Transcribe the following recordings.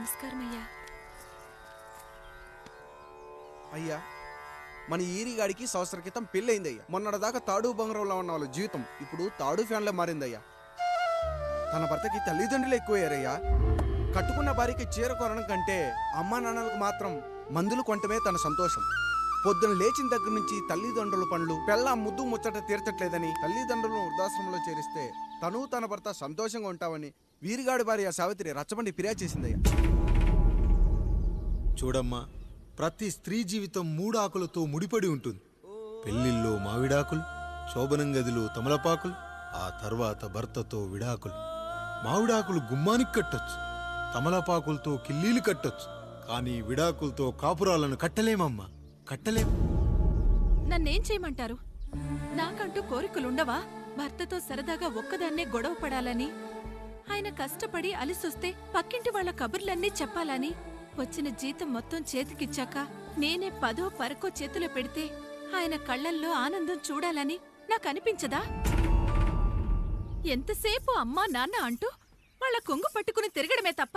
నమస్కారం అయ్యా. అయ్యా, మన ఈరిగాడికి సంవత్సరం క్రితం పెళ్ళయిందయ్యా. మొన్నటిదాకా తాడు బంగారంలో ఉన్న వాళ్ళ జీవితం ఇప్పుడు తాడు ఫ్యాన్లో మారిందయ్యా. తన భర్తకి తల్లిదండ్రులు ఎక్కువయ్యారయ్యా. కట్టుకున్న భార్యకి చీర కొనడం కంటే అమ్మా నాన్నలకు మాత్రం మందులు కొనటమే తన సంతోషం. పొద్దున లేచిన దగ్గర నుంచి తల్లిదండ్రుల పనులు పెళ్ళ ముద్దు ముచ్చట తీర్చట్లేదని తల్లిదండ్రులను వృద్ధాశ్రమంలో చేరిస్తే తను తన భర్త సంతోషంగా ఉంటామని వీరిగాడి భార్య సావిత్రి రచ్చబండి ఫిర్యాదు చేసిందయ్యా. చూడమ్మా, ప్రతి స్త్రీ జీవితం 3 ఆకులతో ముడిపడి ఉంటుంది. పెళ్లిల్లో మావిడాకులు, శోభనం గదిలో తమలపాకులు, ఆ తర్వాత భర్తతో విడాకులు. మావిడాకులు గుమ్మానికి కట్టొచ్చు, తమలపాకులతో కిల్లీలు కట్టొచ్చు, కానీ విడాకులతో కాపురాలను కట్టలేమమ్మా, కట్టలేం. నన్నేం చేయమంటారు? నాకంటూ కోరికలుండవా? భర్తతో సరదాగా ఒక్కదాన్నే గొడవ పడాలని, ఆయన కష్టపడి అలిసొస్తే పక్కింటి వాళ్ల కబుర్లన్నీ చెప్పాలని, వచ్చిన జీతం మొత్తం చేతికిచ్చాక నేనే 10ో 12కో చేతిలో పెడితే ఆయన కళ్లల్లో ఆనందం చూడాలని నాకనిపించదా? ఎంతసేపు అమ్మా నాన్న అంటూ వాళ్ల కొంగు పట్టుకుని తిరగడమే తప్ప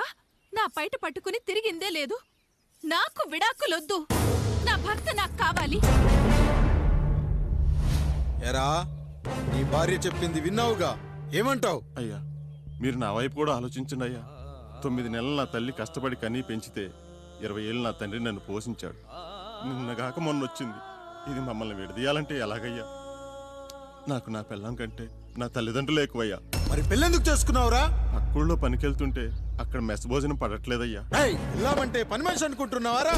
నా పైట పట్టుకుని తిరిగిందే లేదు. నాకు విడాకులొద్దు, నా భర్త నాకు కావాలి. ఎరా, నీ భార్య చెప్పింది విన్నావుగా, ఏమంటావు? అయ్యా, మీరు నా వైపు కూడా ఆలోచించండి అయ్యా. 9 నెలలు నా తల్లి కష్టపడి కనీ పెంచితే 20 ఏళ్ళు నా తండ్రి నన్ను పోషించాడు. నిన్నగాక మొన్నొచ్చింది. ఇది మమ్మల్ని విడదీయాలంటే ఎలాగయ్యా? నాకు నా పిల్లం కంటే నా తల్లిదండ్రులు ఎక్కువయ్యా. మరి పెళ్ళెందుకు చేసుకున్నావురా? పక్కూళ్ళో పనికెళ్తుంటే అక్కడ మెస్ భోజనం పడట్లేదయ్యా. ఇల్లామంటే పని మనిషి అనుకుంటున్నావారా?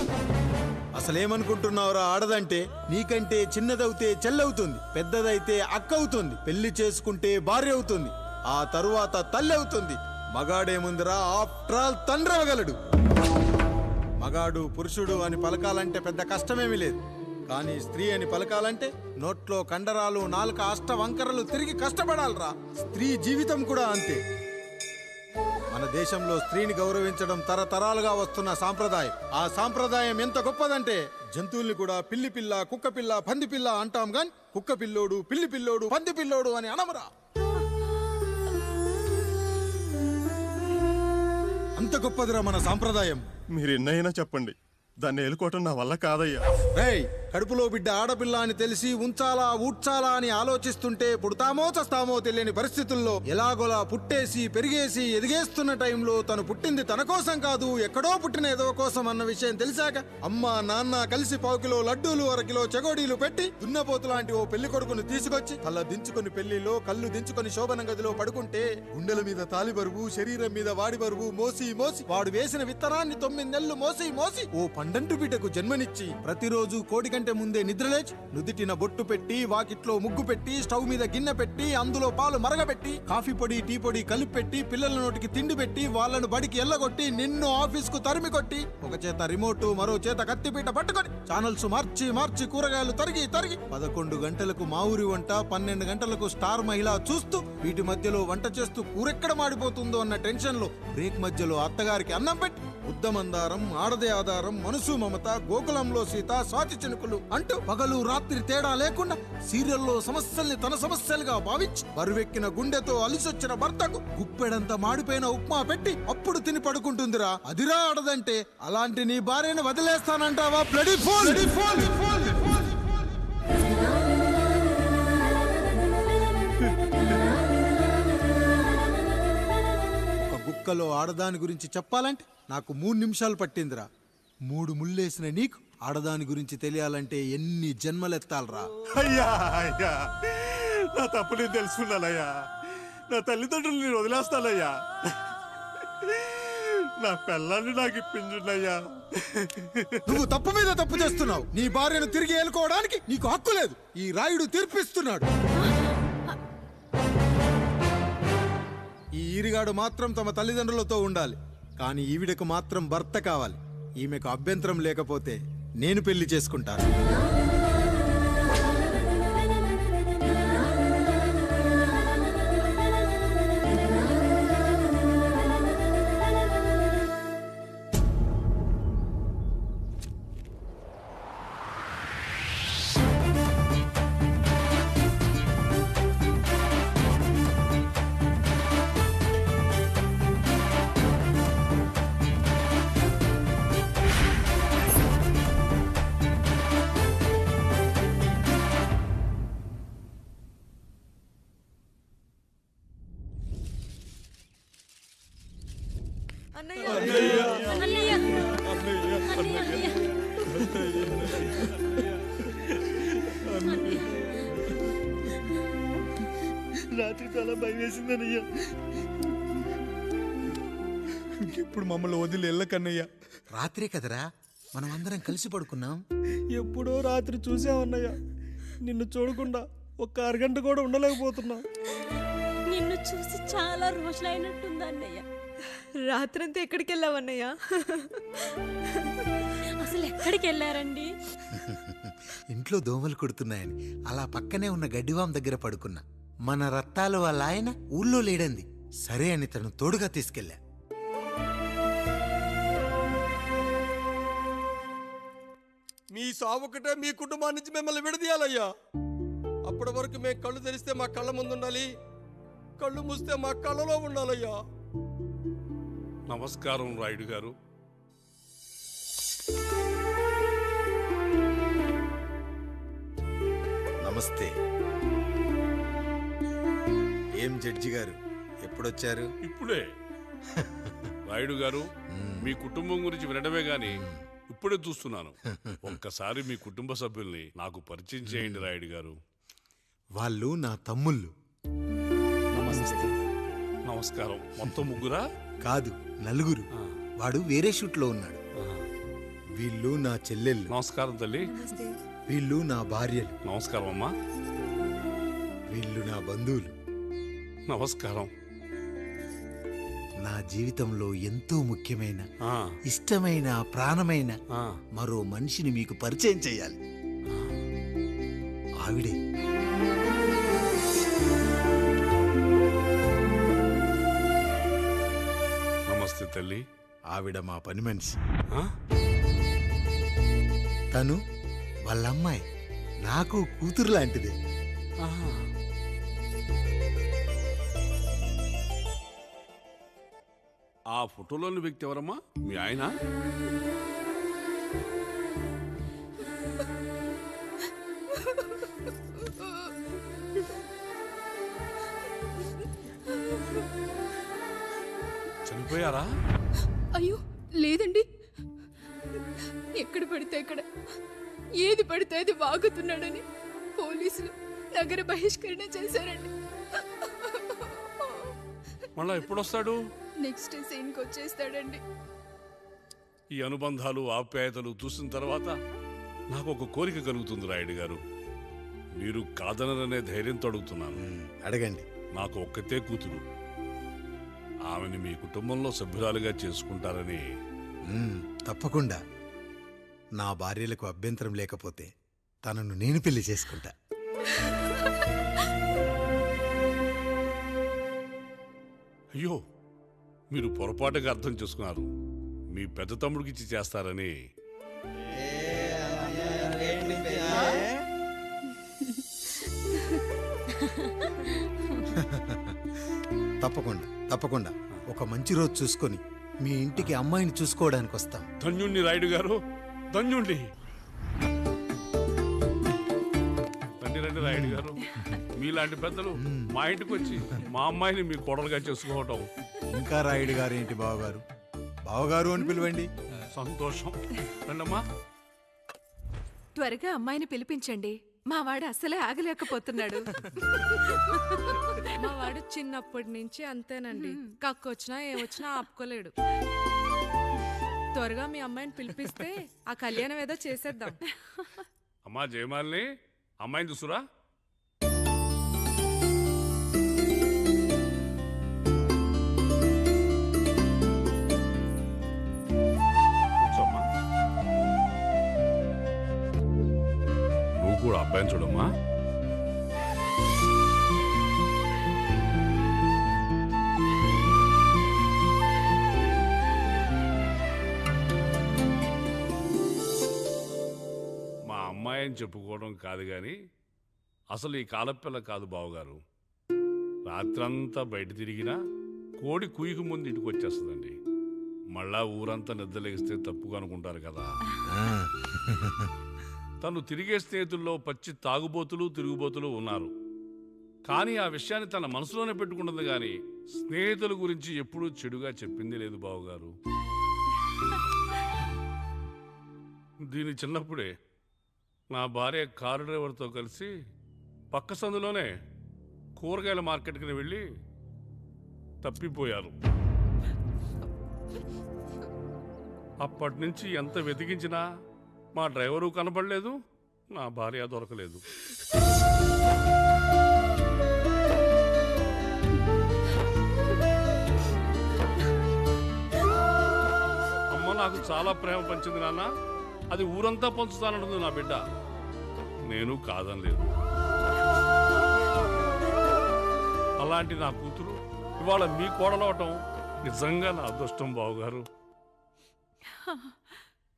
అసలేమనుకుంటున్నావురా? ఆడదంటే నీకంటే చిన్నదవుతే చెల్లవుతుంది, పెద్దదైతే అక్క అవుతుంది, పెళ్లి చేసుకుంటే భార్య అవుతుంది, ఆ తరువాత తల్లి అవుతుంది. మగాడేముందిరా, ఆఫ్టర్ ఆల్ తండ్రి అవ్వగలడు. మగాడు పురుషుడు అని పలకాలంటే పెద్ద కష్టమేమీ లేదు. కానీ స్త్రీ అని పలకాలంటే నోట్లో కండరాలు, నాలుక అష్టవంకరలు తిరిగి కష్టపడాలరా. స్త్రీ జీవితం కూడా అంతే. మన దేశంలో స్త్రీని గౌరవించడం తరతరాలుగా వస్తున్న సాంప్రదాయం. ఆ సాంప్రదాయం ఎంత గొప్పదంటే జంతువుల్ని కూడా పిల్లి పిల్ల, కుక్క పిల్ల, పంది పిల్ల అంటాం గాని కుక్క పిల్లోడు, పిల్లి పిల్లోడు, పంది పిల్లోడు అని అనమరా. అంత గొప్పదిరా మన సాంప్రదాయం. మీరు ఎన్నైనా చెప్పండి, దాన్ని ఏలుకోవటం నా వల్ల కాదయ్యా. రేయ్, కడుపులో బిడ్డ ఆడపిల్ల అని తెలిసి ఉంచాలా ఊడ్చాలా అని ఆలోచిస్తుంటే పుడతామో చస్తామో తెలియని పరిస్థితుల్లో ఎలాగోలా పుట్టేసి పెరిగేసి ఎదిగేస్తున్న టైంలో తను పుట్టింది తన కోసం కాదు, ఎక్కడో పుట్టిన ఏదో కోసం అన్న విషయం తెలిసాక అమ్మ నాన్న కలిసి 1 కిలో లడ్డూలు, 1 కిలో చెగోడీలు పెట్టి దున్నపోతు లాంటి ఓ పెళ్లి కొడుకును తీసుకొచ్చి తల దించుకొని పెళ్లిలో, కళ్ళు దించుకొని శోభన గదిలో పడుకుంటే గుండెల మీద తాలి బరువు, శరీరం మీద వాడి బరువు మోసి మోసి వాడు వేసిన విత్తనాన్ని 9 నెలలు మోసి మోసి ఓ పండంటు బిడ్డకు జన్మనిచ్చి ప్రతిరోజు కోడి కంటే ముందే నిద్రలేచి నుదిటిన బొట్టు పెట్టి, వాకిట్లో ముగ్గు పెట్టి, స్టవ్ మీద గిన్నె పెట్టి, అందులో పాలు మరగబెట్టి, కాఫీ పొడి టీ పొడి కలిపి పెట్టి, పిల్లల నోటికి తిండి పెట్టి, వాళ్ళను బడికి ఎల్లగొట్టి, నిన్ను ఆఫీస్ కు తరిమి కొట్టి, ఒక చేత రిమోట్ మరో చేత కత్తిపీట పట్టుకొని ఛానల్స్ మార్చి మార్చి కూరగాయలు తరిగి తరిగి 11 గంటలకు మా ఊరి వంట, 12 గంటలకు స్టార్ మహిళ చూస్తూ, వీటి మధ్యలో వంట చేస్తూ కూరెక్కడ మాడిపోతుందో అన్న టెన్షన్ లో బ్రేక్ మధ్యలో అత్తగారికి అన్నం పెట్టి ఉద్దమందారం, ఆడదే ఆధారం, మనసు మమత, గోకులంలో సీత, స్వాతి చినుకులు అంటూ పగలు రాత్రి తేడా లేకుండా సీరియల్లో సమస్యల్ని తన సమస్యలుగా భావించి బరువెక్కిన గుండెతో అలిసొచ్చిన భర్తకు గుప్పెడంత మాడిపోయిన ఉప్మా పెట్టి అప్పుడు తిని పడుకుంటుందిరా. అదిరా ఆడదంటే. అలాంటి నీ భార్యను వదిలేస్తానంటావా? Bloody fool! ఒక గుక్కలో ఆడదాని గురించి చెప్పాలంటే నాకు 3 నిమిషాలు పట్టిందిరా. 3 ముళ్ళేసిన నీకు ఆడదాని గురించి తెలియాలంటే ఎన్ని జన్మలెత్తాలరా. అయ్యా అయ్యా, నా తప్పు నేను తెలుసుకున్నానయ్యా. నా తల్లిదండ్రులు నేను వదిలేస్తానయ్యా. నా పిల్లల్ని నాకు ఇప్పించున్నాయ్యా. నువ్వు తప్పు మీద తప్పు చేస్తున్నావు. నీ భార్యను తిరిగి ఏలుకోవడానికి నీకు హక్కు లేదు. ఈ రాయుడు తీర్పిస్తున్నాడు. ఈ ఈరిగాడు మాత్రం తమ తల్లిదండ్రులతో ఉండాలి, కానీ ఈవిడకు మాత్రం భర్త కావాలి. ఈమెకు అభ్యంతరం లేకపోతే నేను పెళ్లి చేసుకుంటాను. రాత్రి చాలా భయం వేసిందనయ్యా. ఇప్పుడు మమ్మల్ని వదిలి వెళ్ళకన్నయ్యా. రాత్రే కదరా మనం అందరం కలిసి పడుకున్నాం. ఎప్పుడో రాత్రి చూసామన్నయ్యా, నిన్ను చూడకుండా ఒక్క అరగంట కూడా ఉండలేకపోతున్నా. నిన్ను చూసి చాలా రోజులైనట్టుంది అన్నయ్య. రాత్రంతా ఎక్కడికి వెళ్ళావన్నయ్యా? అసలు ఎక్కడికి వెళ్ళారండి? ఇంట్లో దోమలు కుడుతున్నాయని అలా పక్కనే ఉన్న గడ్డివాం దగ్గర పడుకున్నా. మన రత్తాలు వాళ్ళ ఆయన ఊళ్ళో లేడంది. సరే అని తను తోడుగా తీసుకెళ్ళా. మీ సావుకటే మీ కుటుంబం నుంచి మిమ్మల్ని విడదీయాలయ్యా. అప్పటి వరకు మేము కళ్ళు తెరిస్తే మా కళ్ళ ముందు ఉండాలి, కళ్ళు మూస్తే మా కళ్ళలో ఉండాలయ్యా. నమస్కారం రాయుడు గారు. నమస్తే. ఏం జడ్జి గారు ఎప్పుడొచ్చారు? ఇప్పుడే. రాయుడు గారు, మీ కుటుంబం గురించి వినడమే గాని ఇప్పుడే చూస్తున్నాను. ఒక్కసారి మీ కుటుంబ సభ్యుల్ని నాకు పరిచయం చేయండి రాయుడు గారు. వాళ్ళు నా తమ్ముళ్ళు. నమస్కారం. మొత్తం ముగ్గురా? కాదు, నలుగురు. వాడు వేరే షూట్లో ఉన్నాడు. వీళ్ళు నా చెల్లెళ్ళు. నమస్కారం తల్లి. వీళ్ళు నా భార్యలు. నమస్కారం అమ్మా. వీళ్ళు నా బంధువులు. నమస్కారం. నా జీవితంలో ఎంతో ముఖ్యమైన, ఆ, ఇష్టమైన, ప్రాణమైన ఆ. మరో మనిషిని మీకు పరిచయం చేయాలి. ఆవిడే నమస్తే తల్లి. ఆవిడ మా పని మనిషి. ఆ? తను వాళ్ళ అమ్మాయి. నాకు కూతురు లాంటిదే. ఆహా. ఆ ఫోటోలోని వ్యక్తి ఎవరమ్మా? మీ ఆయన? చనిపోయారా? అయ్యో లేదండి. ఎక్కడ పడితే అక్కడ, ఏది పడితే అది వాగుతున్నాడని పోలీసులు నగర బహిష్కరణ చేశారండి. మళ్ళా ఎప్పుడొస్తాడు? నెక్స్ట్ సీన్కి వచ్చేస్తాడండి. ఈ అనుబంధాలు, ఆప్యాయతలు చూసిన తర్వాత నాకు ఒక కోరిక కలుగుతుంది రాయుడు గారు. మీరు కాదనరనే ధైర్యంతో అడుగుతున్నాను. అడగండి. నాకు ఒక్కతే కూతురు. ఆమెని మీ కుటుంబంలో సభ్యురాలుగా చేసుకుంటారని. తప్పకుండా. నా భార్యలకు అభ్యంతరం లేకపోతే తనను నేను పెళ్లి చేసుకుంటా. అయ్యో, మీరు పొరపాటుగా అర్థం చేసుకున్నారు. మీ పెద్ద తమ్ముడికి ఇచ్చి చేస్తారని. తప్పకుండా తప్పకుండా ఒక మంచి రోజు చూసుకొని మీ ఇంటికి అమ్మాయిని చూసుకోవడానికి వస్తాం. ధన్యుణ్ణి రాయుడు గారు, ధన్యుణ్ణి. రండి రండి రాయుడు గారు. మీలాంటి పెద్దలు మా ఇంటికి వచ్చి మా అమ్మాయిని మీ కోడలుగా చేసుకోవటం. ఇంకా రాయుడు గారు ఏంటి బావగారు? బావగారు అని పిలవండి. సంతోషం. రండమ్మా. త్వరగా అమ్మాయిని పిలిపించండి. మా వాడు అసలే ఆగలేకపోతున్నాడు. మా వాడు చిన్నప్పటి నుంచి అంతేనండి. కక్కొచ్చినా ఏమొచ్చినా ఆపుకోలేడు. త్వరగా మీ అమ్మాయిని పిలిపిస్తే ఆ కళ్యాణం ఏదో చేసేద్దాం. అమ్మా జయమాలిని, అమ్మాయిని చూసురా. కూర్చోమ్మా. నువ్వు కూడా అబ్బాయిని చూడమ్మా. మా అమ్మాయి అని చెప్పుకోవడం కాదు కానీ అసలు ఈ కాలపిల్ల కాదు బావగారు. రాత్రంతా బయట తిరిగినా కోడి కుయ్యకు ముందు ఇంటికి వచ్చేస్తుందండి. మళ్ళా ఊరంతా నిద్రలేగిస్తే తప్పుగా అనుకుంటారు కదా. తను తిరిగే స్నేహితుల్లో పచ్చి తాగుబోతులు, తిరుగుబోతులు ఉన్నారు. కానీ ఆ విషయాన్ని తన మనసులోనే పెట్టుకుంటుంది కానీ స్నేహితుల గురించి ఎప్పుడూ చెడుగా చెప్పింది లేదు బావగారు. దీని చిన్నప్పుడే నా భార్య కారు డ్రైవర్తో కలిసి పక్క సందులోనే కూరగాయల మార్కెట్కి వెళ్ళి తప్పిపోయారు. అప్పటి నుంచి ఎంత వెతికించినా మా డ్రైవరు కనపడలేదు, నా భార్య దొరకలేదు. అమ్మ నాకు చాలా ప్రేమ పంచింది నాన్న, అది ఊరంతా పంచుతానంటుంది నా బిడ్డ. నేను కాదనలేదు. అలాంటి నా కూతురు ఇవాళ మీ కోడలవటం నిజంగా నా అదృష్టం బావగారు.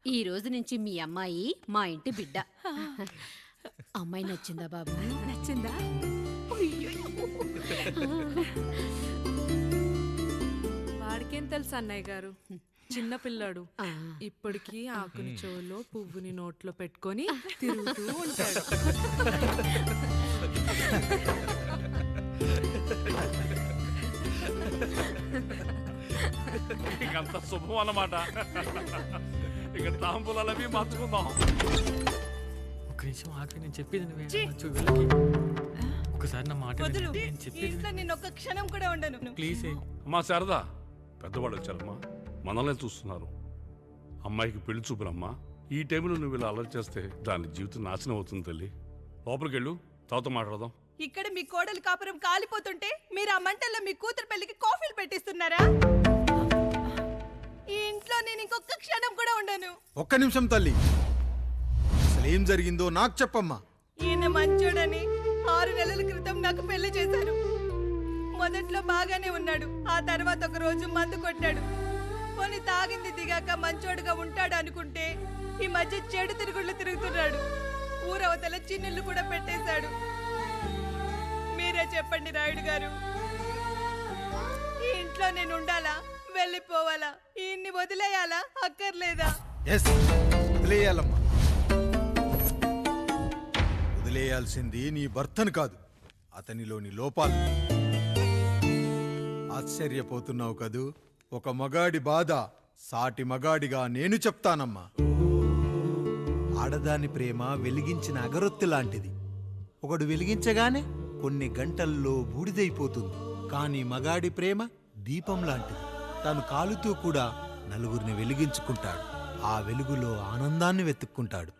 ఈ రోజు నుంచి మీ అమ్మాయి మా ఇంటి బిడ్డ. అమ్మాయి నచ్చిందా బాబు? నచ్చిందా? వాడికేం తెలుసు అన్నయ్య గారు, చిన్న పిల్లాడు. ఇప్పటికీ ఆకుని చెవులో పువ్వుని నోట్లో పెట్టుకొని తిరుగుతూ ఉంటాడు. ఇకంత శుభం అన్నమాట. ఇక తాంబూలవి మార్చుకుందాం. ఒక్క నిమిషం ఆఖరి నేను చెప్పేది ఒకసారి నా మాట నేను ఒక్క క్షణం కూడా ఉండను. ప్లీజ్. అమ్మా శారదా, పెద్దవాళ్ళు వచ్చారమ్మా, మనల్ని చూస్తున్నారు. అమ్మాయికి పెళ్లి చూపునమ్మా. ఈ టైంలో నువ్వు ఇలా అలర్ట్ చేస్తే దాని జీవితం నాశనం అవుతుంది తల్లి. లోపలికి వెళ్ళు, తర్వాత మాట్లాడదాం. ఇక్కడ మీ కోడలు కాపురం కాలిపోతుంటే మీరు ఆ మంటల్లో మీ కూతురు పెళ్లికి కాఫీలు పెట్టిస్తున్నారా? ఈ ఇంట్లో నేను ఇంకొక క్షణం కూడా ఉండను. ఒక్క నిమిషం తల్లి, అసలేం జరిగిందో నాకు చెప్పమ్మా. ఈయన మంచోడని 6 నెలల క్రితం నాకు పెళ్లి చేశారు. మొదట్లో బాగానే ఉన్నాడు, ఆ తర్వాత ఒక రోజు మందు కొట్టాడు. పోనీ తాగింది దిగాక మంచోడుగా ఉంటాడు అనుకుంటే ఈ మధ్య చెడు తిరుగుళ్ళు తిరుగుతున్నాడు. ఊరవతల చిన్నుళ్ళు కూడా పెట్టేశాడు. మీరే చెప్పండి రాయుడు గారు, ఈ ఇంట్లో నేను ఉండాలా, వెళ్ళిపోవాలా, ఈయన్ని వదిలేయాలా, అక్కర్లేదా? వదిలేయాలమ్మా. వదిలేయాల్సింది నీ భర్తను కాదు, అతనిలోని లోపాలు. ఆశ్చర్యపోతున్నావు కదూ? ఒక మగాడి బాధ సాటి మగాడిగా నేను చెప్తానమ్మా. ఆడదాని ప్రేమ వెలిగించిన అగరొత్తి లాంటిది. ఒకడు వెలిగించగానే కొన్ని గంటల్లో బూడిదైపోతుంది. కానీ మగాడి ప్రేమ దీపం లాంటిది. తను కాలుతూ కూడా నలుగురిని వెలిగించుకుంటాడు. ఆ వెలుగులో ఆనందాన్ని వెతుక్కుంటాడు.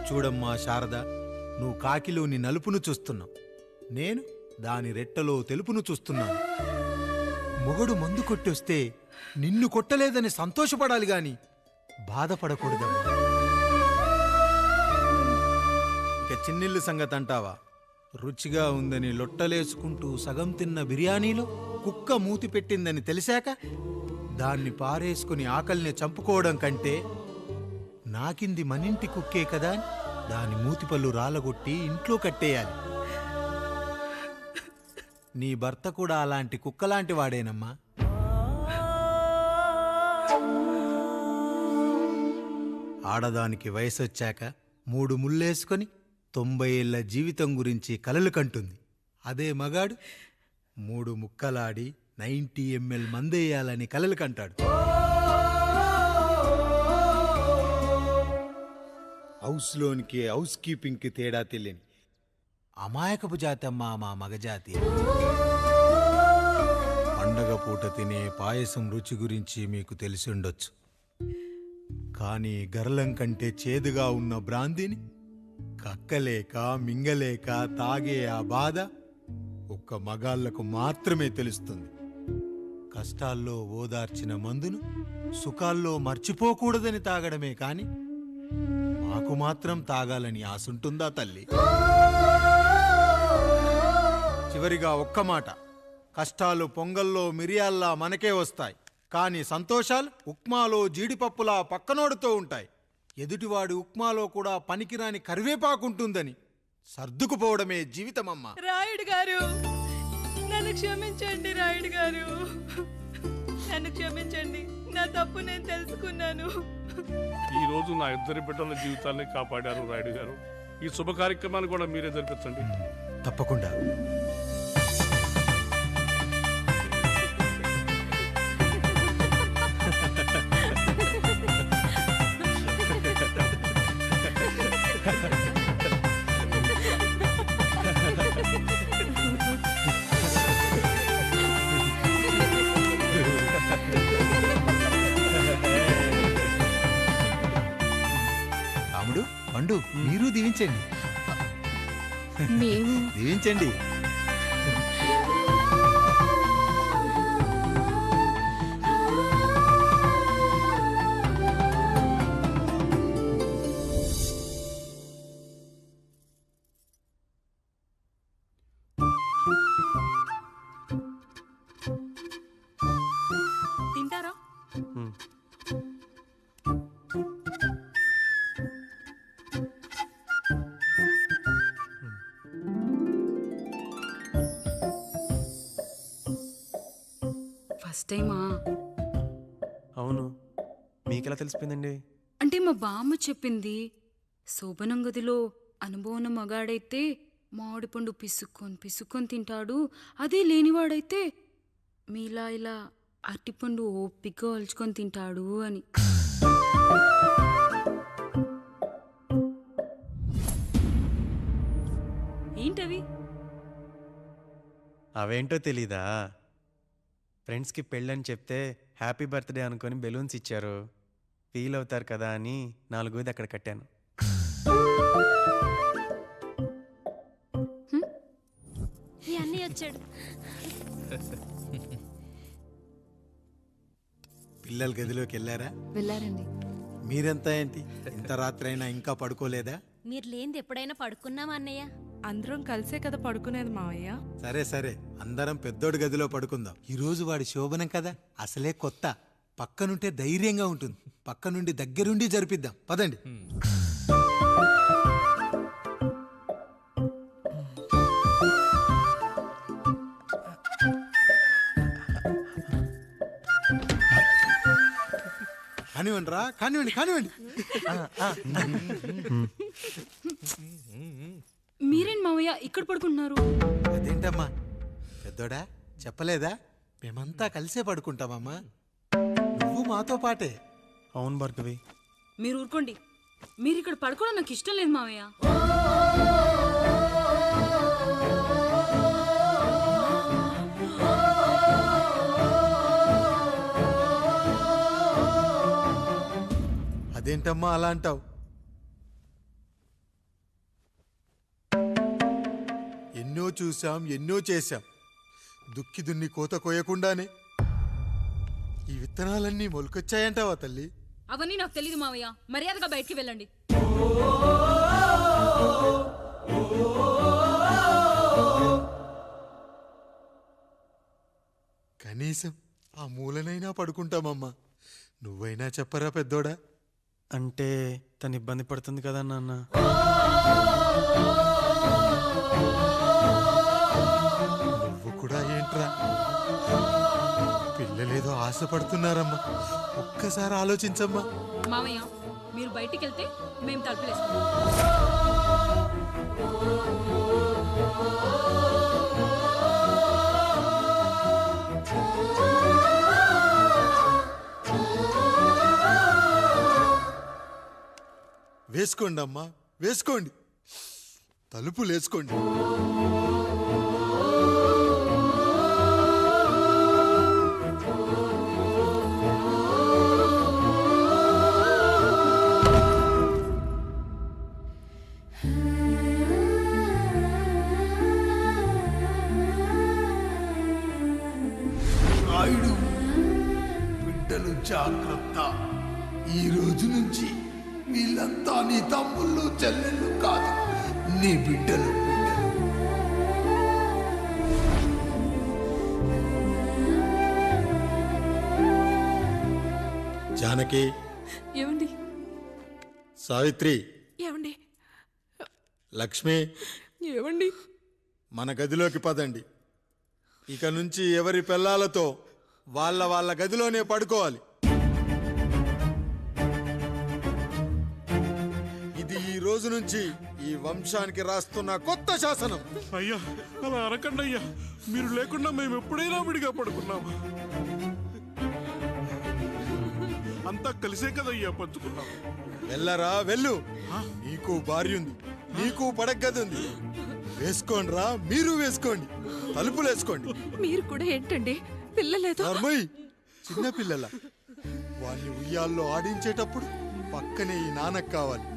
చూడమ్మా శారద, నువ్వు కాకిలోని నలుపును చూస్తున్నావు, నేను దాని రెట్టలో తెలుపును చూస్తున్నాను. మొగడు మందు కొట్టొస్తే నిన్ను కొట్టలేదని సంతోషపడాలి గాని బాధపడకూడదమ్మా. ఇక చిన్నిల్లు సంగతి అంటావా? రుచిగా ఉందని లొట్టలేసుకుంటూ సగం తిన్న బిర్యానీలో కుక్క మూతి పెట్టిందని తెలిసాక దాన్ని పారేసుకుని ఆకలిని చంపుకోవడం కంటే నాకింది మనింటి కుక్కే కదా అని దాని మూతిపళ్ళు రాలగొట్టి ఇంట్లో కట్టేయాలి. నీ భర్త కూడా అలాంటి కుక్కలాంటి వాడేనమ్మా. ఆడదానికి వయసొచ్చాక 3 ముళ్ళేసుకొని 90 ఏళ్ల జీవితం గురించి కలలు కంటుంది. అదే మగాడు 3 ముక్కలాడి 90 ml మందేయాలని కలలు కంటాడు. హౌస్లోనికి హౌస్ కీపింగ్కి తేడా తెలియని అమాయకపు జాతమ్మా మా మగజాతి. పండగ పూట తినే పాయసం రుచి గురించి మీకు తెలిసి ఉండొచ్చు. కానీ గరళం కంటే చేదుగా ఉన్న బ్రాందీని కక్కలేక మింగలేక తాగే ఆ బాధ ఒక్క మగాళ్లకు మాత్రమే తెలుస్తుంది. కష్టాల్లో ఓదార్చిన మందును సుఖాల్లో మర్చిపోకూడదని తాగడమే కాని మాకు మాత్రం తాగాలని ఆశుంటుందా తల్లి? చివరిగా ఒక్క మాట, కష్టాలు పొంగల్లో మిరియాల్లా మనకే వస్తాయి, కానీ సంతోషాలు ఉప్మాలో జీడిపప్పులా పక్కనోడుతూ ఉంటాయి. ఎదుటివాడి ఉప్మాలో కూడా పనికిరాని కరివేపాకుంటుందని సర్దుకుపోవడమే జీవితమమ్మా. రాయుడు గారు, నన్ను క్షమించండి. రాయుడు గారు, నన్ను క్షమించండి. నా తప్పు నేను తెలుసుకున్నాను. ఈ రోజు నా 2 బిడ్డల జీవితాన్ని కాపాడారు రాయుడు గారు. ఈ శుభ కార్యక్రమాన్ని కూడా మీరే జరిపించండి. తప్పకుండా. పండు మీరు దీవించండి. మేము దీవించండి. తింటారా? ఫస్ట్ టైమా? అవును, మీకెలా తెలిసిపోయిందండి? అంటే మా బామ్మ చెప్పింది. శోభనం గదిలో అనుభవం మగాడైతే మామిడిపండు పిసుక్కొని తింటాడు, అదే లేనివాడైతే మీలా ఇలా అరటిపండు ఓపిగ్గా ఒలుచుకొని తింటాడు అని. ఏంటవి? అవేంటో తెలీదా? ఫ్రెండ్స్కి పెళ్ళని చెప్తే హ్యాపీ బర్త్డే అనుకొని బెలూన్స్ ఇచ్చారు, ఫీల్ అవుతారు కదా అని 4 అక్కడ కట్టాను. ఈ అన్నయ్య వచ్చాడు. పిల్లల గదిలోకి వెళ్ళారా? వెళ్ళారండి. మీరెంత ఏంటి ఇంత రాత్రి అయినా ఇంకా పడుకోలేదా? మీరు లేనిది ఎప్పుడైనా పడుకున్నామా అన్నయ్య? అందరం కలిసే కదా పడుకునేది మావయ్య. సరే సరే, అందరం పెద్దోడి గదిలో పడుకుందాం. ఈ రోజు వాడి శోభనం కదా, అసలే కొత్త. పక్కనుంటే ధైర్యంగా ఉంటుంది. పక్క నుండి దగ్గరుండి జరిపిద్దాం. పదండి. కానివ్వండి రా, కానివ్వండి కానివ్వండి. మీరేంటి మావయ్య ఇక్కడ పడుకుంటున్నారు? అదేంటమ్మా పెద్దోడా, చెప్పలేదా? మేమంతా కలిసే పడుకుంటామమ్మా. నువ్వు మాతో పాటే. అవును భార్గవి. మీరు ఊరుకోండి. మీరు ఇక్కడ పడుకోవడం నాకు ఇష్టం లేదు మావయ్య. అదేంటమ్మా అలా అంటావు? ఎన్నో చూసాం, ఎన్నో చేశాం. దుక్కి దున్ని కోత కోయకుండానే ఈ విత్తనాలన్నీ మొలకొచ్చాయంటావా తల్లి? అవన్నీ నాకు తెలీదు మావయ్య. మర్యాదగా బయటికి వెళ్ళండి. కనీసం ఆ మూలనైనా పడుకుంటామమ్మా. నువ్వైనా చెప్పరా పెద్దోడా? అంటే తను ఇబ్బంది పడుతుంది కదా నాన్న. నువ్వు కూడా ఏంట్రా? పిల్లలేదో ఆశపడుతున్నారమ్మా. ఒక్కసారి ఆలోచించమ్మా. మావయ్య మీరు బయటికి వెళ్తే మేము తలుపులేసుకుంటాం. వేసుకోండి అమ్మా, వేసుకోండి. తలుపులు వేసుకోండి. రాయుడు, బిడ్డలు జాగ్రత్త. ఈ రోజు నుంచి వీళ్ళంతా నీ తమ్ముళ్ళు చెల్లెళ్ళు కాదు, నీ బిడ్డలు. జానకి, ఏమండి? సావిత్రి, ఏమండి? లక్ష్మి, ఏమండి? మన గదిలోకి పదండి. ఇక నుంచి ఎవరి పిల్లలతో వాళ్ళ గదిలోనే పడుకోవాలి. ఇది ఈ రోజు నుంచి ఈ వంశానికి రాస్తున్న కొత్త శాసనం. అయ్యా అలా అరకండి అయ్యా, మీరు లేకుండా మేము ఎప్పుడైనా విడిగా పడుకున్నాము. అంతా కలిసే కదయ్యా పంచుకున్నాం. వెళ్ళరా వెళ్ళు. నీకు భార్య ఉంది, నీకు పడగది ఉంది. వేసుకోండి రా, మీరు వేసుకోండి. తలుపులు వేసుకోండి. మీరు కూడా ఏంటండి పిల్లలేదు? చిన్న పిల్లల వాళ్ళని ఉయ్యాల్లో ఆడించేటప్పుడు పక్కనే ఈ నాన్నకు కావాలి.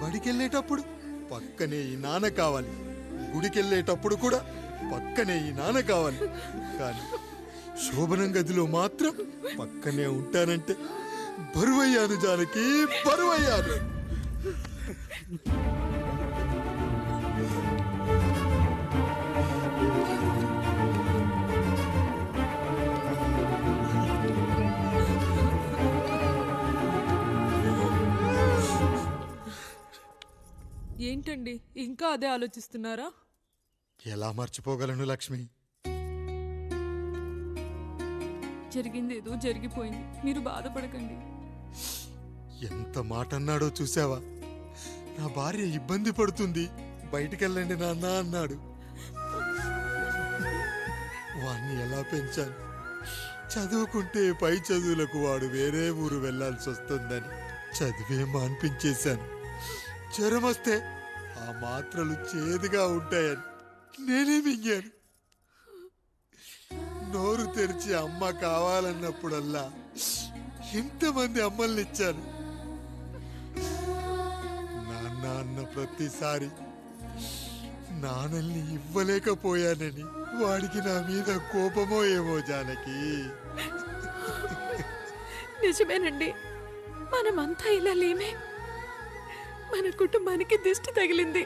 బడికెళ్ళేటప్పుడు పక్కనే ఈ నాన్న కావాలి, గుడికెళ్ళేటప్పుడు కూడా పక్కనే ఈ నాన్న కావాలి. కానీ శోభనం గదిలో మాత్రం పక్కనే ఉంటానంటే బరువయ్యాను జానకి, బరువయ్యాను. ఏంటండి ఇంకా అదే ఆలోచిస్తున్నారా? ఎలా మర్చిపోగలను లక్ష్మి? జరిగింది ఏదో జరిగిపోయింది, మీరు బాధపడకండి. ఎంత మాట అన్నాడో చూసావా? నా భార్య ఇబ్బంది పడుతుంది, బయటికెళ్ళండి నాన్న అన్నాడు. వాణ్ణి ఎలా పెంచాను? చదువుకుంటే పై చదువులకు వాడు వేరే ఊరు వెళ్లాల్సి వస్తుందని చదివే మాన్పించేశాను. జ్వరం వస్తే ఆ మాత్రలు చేదుగా ఉంటాయని నేనే మింగాను. నోరు తెరిచి అమ్మ కావాలన్నప్పుడల్లా ఎంతమంది అమ్మల్ని ఇచ్చాను. నాన్న అన్న ప్రతిసారి నాన్నల్ని ఇవ్వలేకపోయానని వాడికి నా మీద కోపమో ఏమో జానకి. నిజమేనండి, మనమంతా ఇలా లేమే. మన కుటుంబానికి దిష్టి తగిలింది.